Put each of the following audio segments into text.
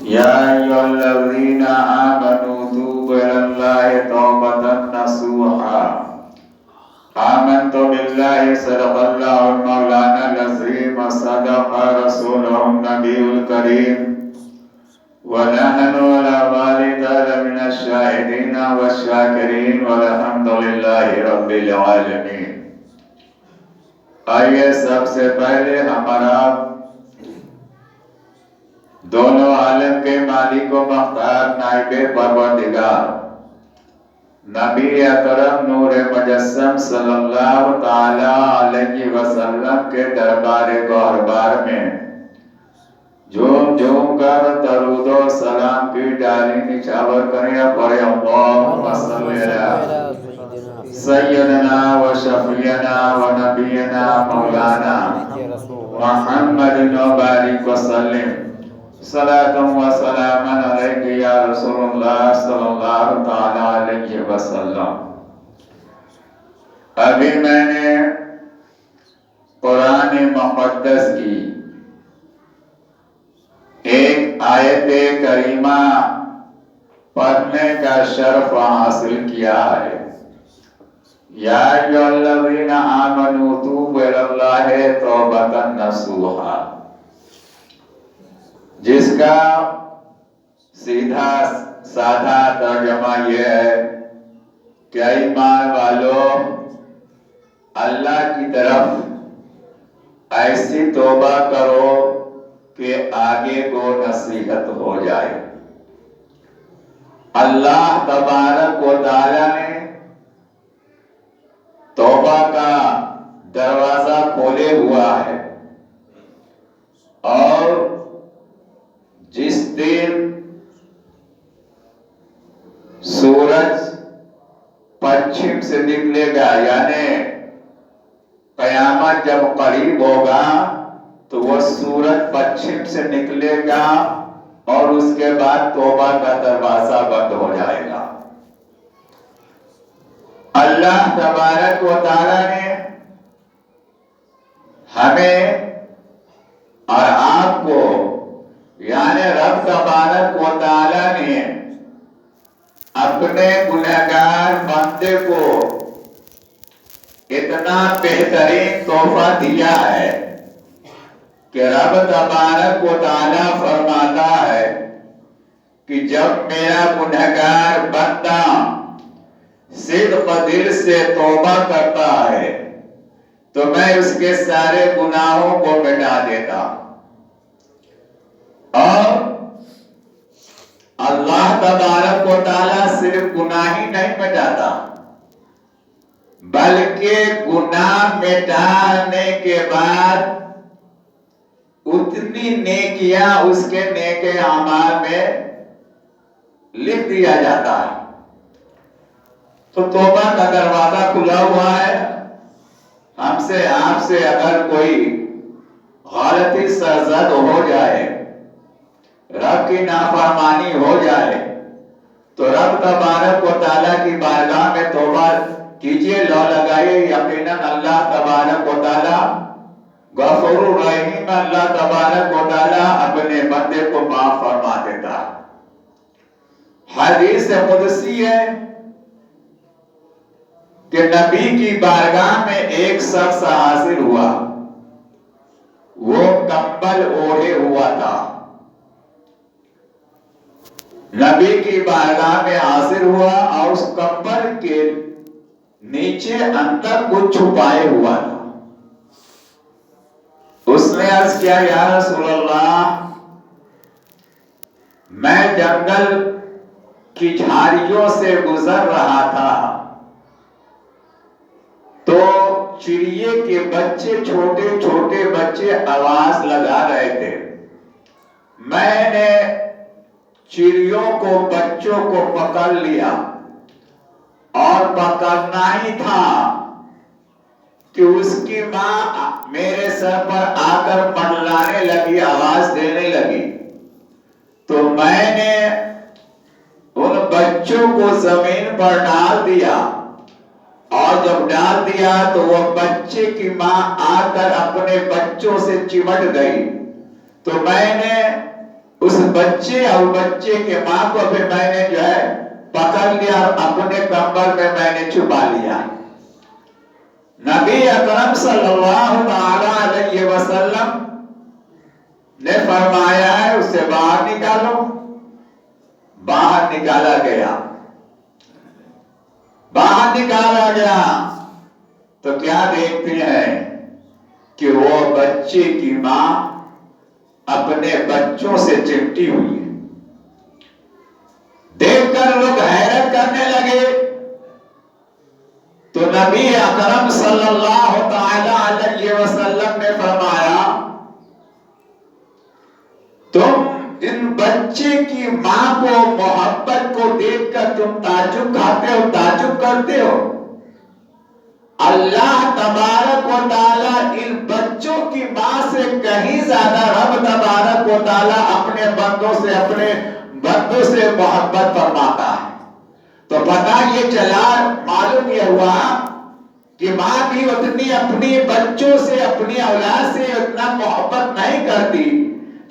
يا أيها الذين آمنوا توبوا إلى الله توبة نصوحا آمنت بالله صدق الله مولانا العظيم صدق رسوله النبي الكريم ونحن على ذلك من الشاهدين والشاكرين والحمد لله رب العالمين. آئیے سب سے پہلے ہمارا دونوں عالم کے مالک و مختار نائب پروردگار نبی اکرم نور مجسم صلی اللہ تعالی علیہ وسلم کے دربار گوہربار میں جھوم جھوم کر درود و سلام کی ڈالی نچھاور کریں. پڑھے اللہم صلی علی سیدنا و شفیعنا و نبینا مولانا محمد و بارک وسلم. صلاۃ و سلام علیک یا رسول اللہ صلی اللہ تعالی علیہ وسلم. ابھی میں نے قرآن مقدس کی ایک آیت کریمہ پڑھنے کا شرف حاصل کیا ہے. یا ایھا الذین آمنوا توبوا الی اللہ توبۃ نصوحا، جس کا سیدھا سادہ ترجمہ یہ ہے کہ ایمان والوں اللہ کی طرف ایسی توبہ کرو کہ آگے کو نصیحت ہو جائے. اللہ تبارک و تعالی نے توبہ کا دروازہ کھولے ہوا ہے، اور جس دن سورج پچھم سے نکلے گا، یعنی قیامت جب قریب ہوگا تو وہ سورج پچھم سے نکلے گا اور اس کے بعد توبہ کا دروازہ بند ہو جائے گا. اللہ تبارک و تعالی نے ہمیں اور آپ کو، یعنی رب تبارک و تعالی نے اپنے گنہگار بندے کو اتنا بہترین تحفہ دیا ہے کہ رب تبارک و تعالی فرماتا ہے کہ جب میرا گنہگار بندہ صدق دل سے توبہ کرتا ہے تو میں اس کے سارے گناہوں کو مٹا دیتا. اور اللہ تبارک و تعالی صرف گناہ ہی نہیں مٹاتا، بلکہ گناہ مٹانے کے بعد اتنی نیکیاں اس کے نیک اعمال میں لکھ دیا جاتا ہے. تو توبہ کا دروازہ کھلا ہوا ہے. ہم سے آپ سے اگر کوئی غلطی سرزد ہو جائے، رب کی نافرمانی ہو جائے، تو رب تبارک و تعالیٰ کی بارگاہ میں توبہ کیجئے، لو لگائیے. یقیناً اللہ تبارک و تعالیٰ غفور الرحیم، اللہ تبارک و تعالیٰ اپنے بندے کو معاف فرما دیتا. حدیث قدسی ہے کہ نبی کی بارگاہ میں ایک شخص حاضر ہوا، وہ کمبل اوڑھے ہوا تھا. نبی کی بارگاہ میں حاضر ہوا اور اس کمبل کے نیچے اندر کچھ چھپائے ہوا تھا. اس نے عرض کیا، یا رسول اللہ، میں جنگل کی جھاڑیوں سے گزر رہا تھا تو چڑیے کے بچے، چھوٹے چھوٹے بچے آواز لگا رہے تھے. میں نے چڑیوں کو، بچوں کو پکڑ لیا، اور پکڑنا ہی تھا کہ اس کی ماں میرے سر پر آ کر منڈلانے لگی، آواز دینے لگی. تو میں نے ان بچوں کو زمین پر ڈال دیا، اور جب ڈال دیا تو وہ بچے کی ماں آ کر اپنے بچوں سے چمٹ گئی. تو میں نے اس اس بچے اور بچے کے ماں کو بھی میں نے جو ہے پکڑ لیا اور اپنے کمبل میں میں نے چھپا لیا. نبی اکرم صلی اللہ تعالی علیہ وسلم نے فرمایا ہے اسے باہر نکالو. باہر نکالا گیا. باہر نکالا گیا تو کیا دیکھتے ہیں کہ وہ بچے کی ماں اپنے بچوں سے چمٹی ہوئی ہے. دیکھ کر لوگ حیرت کرنے لگے تو نبی اکرم صلی اللہ تعالی علیہ وسلم نے فرمایا تم ان بچے کی ماں کو محبت کو دیکھ کر تم تعجب کھاتے ہو, تعجب کرتے ہو. اللہ تبارک و تعالی ان بچوں کی ماں سے کہیں زیادہ رب تبارک و تعالی اپنے بندوں سے محبت فرماتا ہے. تو پتہ یہ چلا, معلوم یہ ہوا کہ ماں بھی اتنی اپنی بچوں سے, اپنی اولاد سے اتنا محبت نہیں کرتی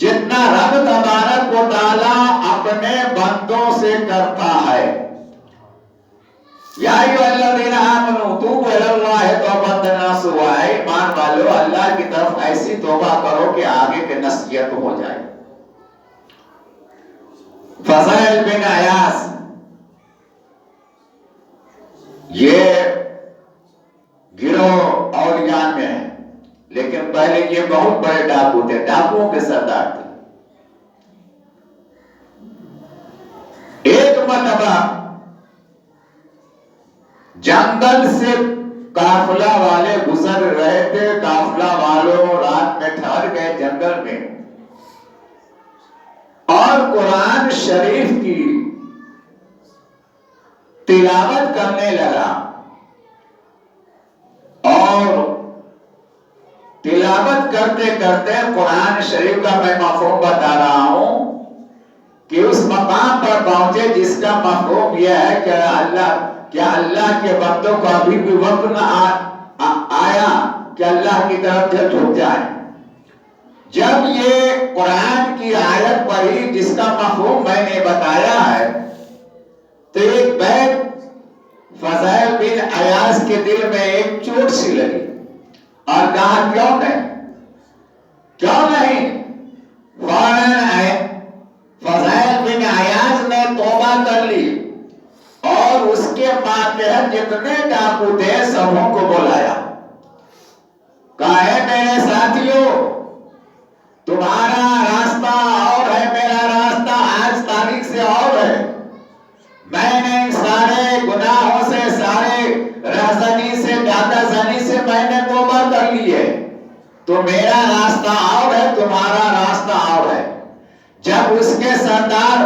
جتنا رب تبارک و تعالی اپنے بندوں سے کرتا ہے. یا ایھا الذین آمنوا توبوا الی اللہ توبۃ نصوحا, ایمان والو اللہ کی طرف ایسی توبہ کرو کہ آگے کی نصیحت ہو جائے. فضائل بن عیاض یہ گروہ اولیاء میں ہے, لیکن پہلے یہ بہت بڑے ڈاکو تھے, ڈاکوؤں کے سردار تھے. ایک مرتبہ جنگل سے قافلہ والے گزر رہے تھے. قافلہ والوں رات میں ٹھہر گئے جنگل میں اور قرآن شریف کی تلاوت کرنے لگا. اور تلاوت کرتے کرتے قرآن شریف کا میں مفہوم بتا رہا ہوں کہ اس مقام پر پہنچے جس کا مفہوم یہ ہے کہ کیا اللہ کے بندوں کو ابھی بھی وقت نہ آیا کہ اللہ کی طرف جھک جائے. جب یہ قرآن کی آیت پڑھی جس کا مفہوم میں نے بتایا ہے تو ایک بیت فضائل بن عیاض کے دل میں ایک چوٹ سی لگی اور کہا کیوں نہیں. فوراً فضائل بن عیاض نے توبہ کر لی اور اس کے ماتحت جتنے ڈاکو تھے سبوں کو بلایا. کہا ہے میرے ساتھیوں, تمہارا راستہ اور ہے, میرا راستہ آج تاریخ سے اور ہے. میں نے سارے گناہوں سے, سارے رہزنی سے, ڈاکہ زنی سے میں نے توبہ کر لی ہے. تو میرا راستہ اور ہے, تمہارا راستہ اور ہے. جب اس کے سردار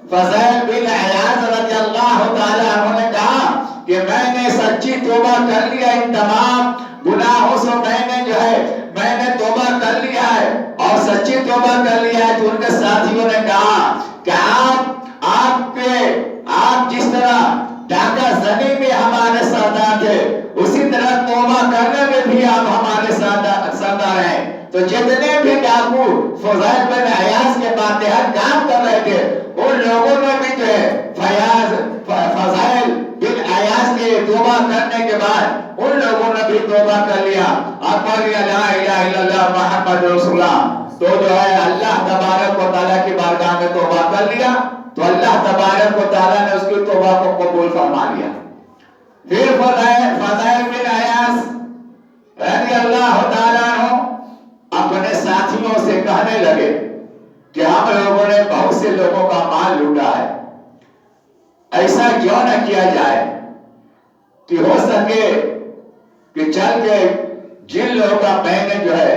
فضائل بن عیاض رضی اللہ تعالی عنہ نے کہا کہ میں نے سچی توبہ کر لیا, ان تمام گناہوں سے میں نے توبہ کر لیا ہے اور سچی توبہ کر لیا ہے, تو ان کے ساتھیوں نے کہا کہ آپ جس طرح ڈاکہ زنی میں ہمارے سردار تھے اسی طرح توبہ کرنے میں بھی آپ ہمارے سردار ہیں. تو جتنے بھی ڈاکو فضائل بن عیاض کے ماتحت کام کر رہے تھے ان لوگوں نے بھی جو ہے فضائل بن عیاض کے توبہ کرنے کے بعد ان لوگوں نے بھی توبہ کر لیا. اکبر لا الہ الا اللہ محمد رسول اللہ. تو جو ہے اللہ تبارک و تعالیٰ کی بارگاہ میں توبہ کر لیا تو اللہ تبارک و تعالیٰ نے اس کی توبہ کو قبول فرما لیا. پھر فضائل بن عیاض رضی اللہ تعالیٰ عنہ اپنے ساتھیوں سے کہنے لگے کہ ہم لوگوں نے بہت سے لوگوں کا مال لوٹا ہے, ایسا کیوں نہ کیا جائے کہ ہو سکے کہ چل کے جن لوگوں کا میں نے جو ہے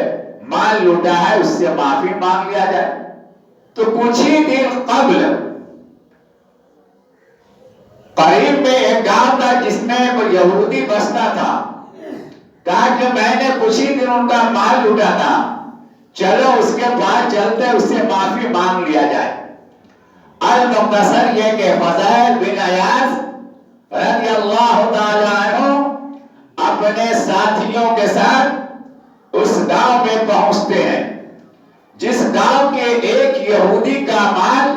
مال لوٹا ہے اس سے معافی مانگ لیا جائے. تو کچھ ہی دن قبل قریب میں ایک گاؤں تھا جس میں وہ یہودی بستا تھا. کہا کہ میں نے کچھ ہی دن ان کا مال لوٹا تھا, چلو اس کے بعد چلتے اس سے معافی مانگ لیا جائے. المختصر یہ کہ فضائل بن عیاض رضی اللہ تعالی عنہ اپنے ساتھیوں کے ساتھ اس گاؤں میں پہنچتے ہیں جس گاؤں کے ایک یہودی کا مال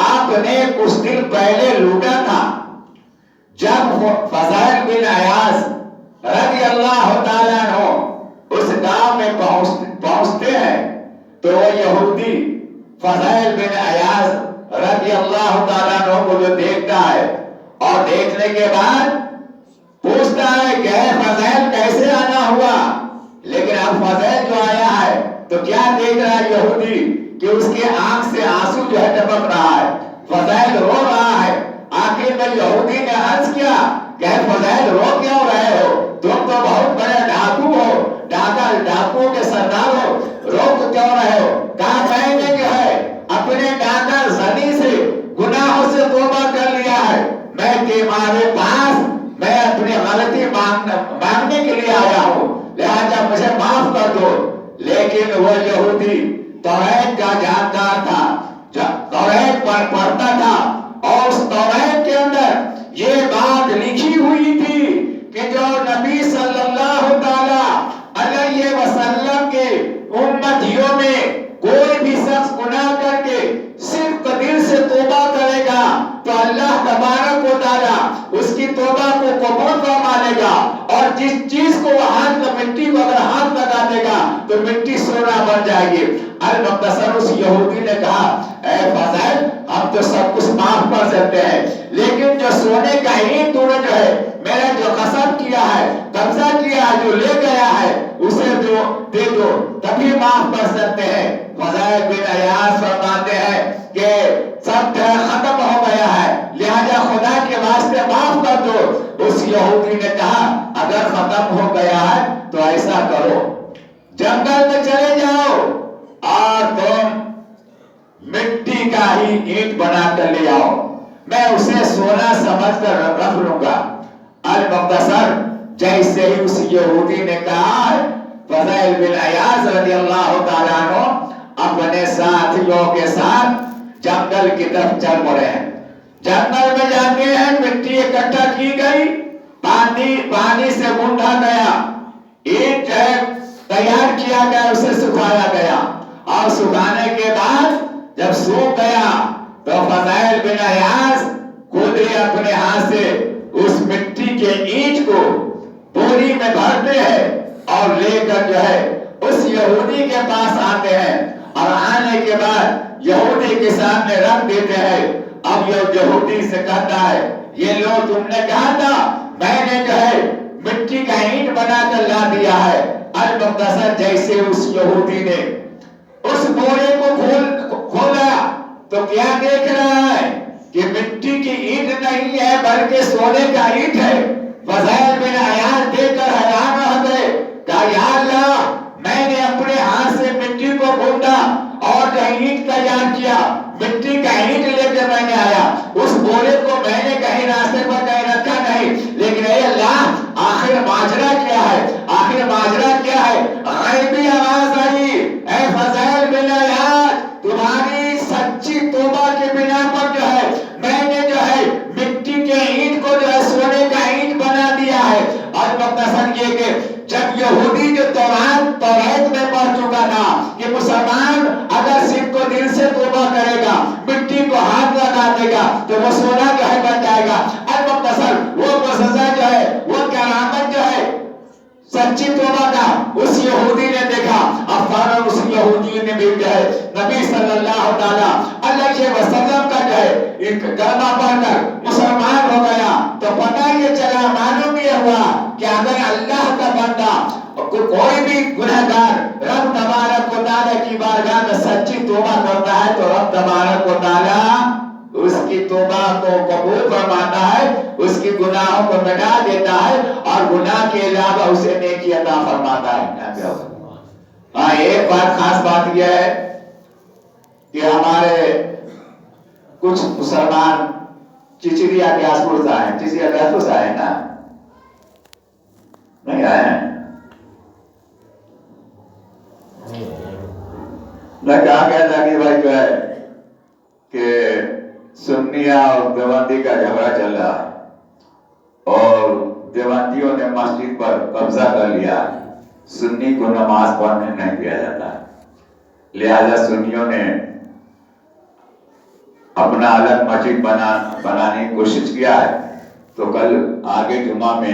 آپ نے کچھ دن پہلے لوٹا تھا. جب فضیل بن عیاض رضی اللہ تعالیٰ عنہ اس گاؤں میں پہنچتے ہیں تو وہ یہودی فضیل بن عیاض رضی اللہ تعالیٰ عنہ کو جو دیکھتا ہے اور دیکھنے کے بعد پوچھتا ہے کہ اے فضیل کیسے آنا ہوا. لیکن اب فضیل جو آیا ہے تو کیا دیکھ رہا ہے یہودی کہ اس کے آنکھ سے آنسو جو ہے ٹپک رہا ہے. فضیل رو رہا ہے. آخر میں یہودی نے عرض کیا کہ اے فضیل رو کیوں رہے ہو؟ تم تو بہت بڑے ڈاکو ہو, ڈاکوؤں کے سردار ہو, رو کیوں رہے ہو؟ کہا میں نے جو ہے اپنے ڈاکہ زنی سے گناہوں سے توبہ کر لیا ہے. میں تمہارے پاس میں اپنی غلطی مانگنے کے لیے آیا ہوں, لہذا مجھے معاف کر دو. لیکن وہ یہودی توریت کا جانکار تھا, توریت پر پڑھتا تھا اور اس توریت کے اندر یہ بات لکھی ہوئی تھی کہ جو نبی صلی اللہ تعالی علیہ وسلم کے امتیوں میں کوئی بھی شخص گناہ کر کے صرف دل سے توبہ کرے گا تو اللہ تبارک و تعالی اس کی توبہ کو قبول فرما لے گا, اور جس چیز کو وہ ہاتھ میں مٹی کو اگر ہاتھ لگا دے گا تو مٹی سونا بن جائے گی. المختصر اس یہودی نے کہا اے فضیل ہم تو سب کچھ معاف کر سکتے ہیں, لیکن جو سونے کا اینٹ تو نے جو ہے میرا جو قسم کیا ہے, قبضہ کیا ہے, جو لے گیا ہے اسے جو دے دو تبھی معاف کر سکتے ہیں. فضیل بن عیاض فرماتے ہیں کہ سب ختم ہو گیا ہے, لہذا خدا کے واسطے معاف کر دو. اس یہودی نے کہا اگر ختم ہو گیا ہے تو ایسا کرو, جنگل میں چلے جاؤ اور تم مٹی کا ہی اینٹ بنا کر لے آؤ, میں اسے سونا سمجھ کر رکھ لوں گا. المختصر جیسے ہی اس یہودی نے کہا فضیل بن عیاض رضی اللہ تعالیٰ عنہ اپنے ساتھیوں کے ساتھ جنگل کی طرف چل پڑے ہیں. جنگل میں جاتے ہیں, مٹی اکٹھا کی گئی, پانی سے گونڈا گیا, اینٹ تیار کیا گیا, اسے سکھایا گیا, اور سکھانے کے بعد جب سوکھ گیا تو فضیل بن عیاض خود ہی اپنے ہاتھ سے اس مٹی کے اینٹ کو بوری میں بھرتے ہیں اور لے کر جو ہے اس یہودی کے پاس آتے ہیں, اور آنے کے بعد یہودی کے سامنے رکھ دیتے ہیں. اب یہ یہودی سے کہتا ہے یہ لو تم نے کہا تھا, میں نے جو ہے مٹی کا اینٹ بنا کر لا دیا ہے. المختصر جیسے اس یہودی نے اس بورے کو کھولا تو کیا دیکھ رہا ہے کہ مٹی کی اینٹ نہیں ہے بلکہ سونے کا اینٹ ہے. فضیل بن عیاض دیکھ کر حیران رہ گئے, کہا یا اللہ میں نے اپنے ہاتھ سے مٹی کو گوندا اور جو اینٹ تیار کیا, مٹی کا اینٹ لے کر میں نے آیا, اس بورے کو میں نے کہیں راستے پر کہیں رکھا نہیں, لیکن اے اللہ آخر ماجرا کیا ہے, آخر ماجرا کیا ہے؟ غیبی آواز آئی اے فضیل بن عیاض تمہاری سچی توبہ کے بنا پر جو ہے میں نے جو ہے مٹی کے اینٹ کو جو ہے سونے کا اینٹ بنا دیا ہے. اور مختصر یہ کہ جب یہودی جو توریت میں پڑھ چکا تھا کہ مسلمان اگر صرف کو دل سے توبہ کرے گا, مٹی کو ہاتھ لگا دے گا تو وہ سونا جو ہے بن جائے گا. المختصر وہ معجزہ جو ہے, وہ کرامت جو ہے سچی توبہ کا اس یہودی نے دیکھا. اب فوراً اس یہودی نے بھی جو ہے نبی صلی اللہ تعالیٰ علیہ وسلم کا جو ہے کلمہ پڑھ کر مسلمان ہو گیا. تو پتہ یہ چلا, معلوم یہ ہوا کہ اگر اللہ کا بندہ کوئی بھی گنہگار رب تبارک و تعالیٰ کی بارگاہ میں سچی توبہ کرتا ہے تو رب تبارک و تعالیٰ اس کی توبہ کو قبول فرماتا ہے, اس کی گناہوں کو مٹا دیتا ہے اور گناہ کے علاوہ اسے نیکی عطا فرماتا ہے. ہاں ایک بات خاص بات یہ ہے کہ ہمارے کچھ مسلمان چچریا کے آسپور سے آئے, چچریا کے آسپور سے آئے نا, نہیں آئے ہیں. میں کہا گیا تھا کہ بھائی جو ہے کہ سنیہ اور دیوبندی کا جھگڑا چل رہا اور دیوبندیوں نے مسجد پر قبضہ کر لیا, سنی کو نماز پڑھنے نہیں دیا جاتا, لہذا سنیوں نے اپنا الگ مسجد بنانے کی کوشش کیا ہے. تو کل آگے جمعہ میں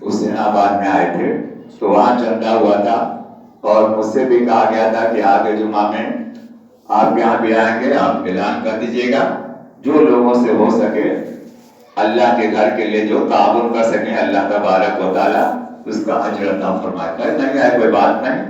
حسین آباد میں آئے تھے تو وہاں چندہ ہوا تھا اور مجھ سے بھی کہا گیا تھا کہ آگے جمعہ میں آپ یہاں بھی آئیں گے, آپ اعلان کر دیجیے گا. جو لوگوں سے ہو سکے اللہ کے گھر کے لیے جو تعاون کر سکیں اللہ تبارک و تعالیٰ اس کا اجر عطا فرمائے. نہیں ہے کوئی بات نہیں,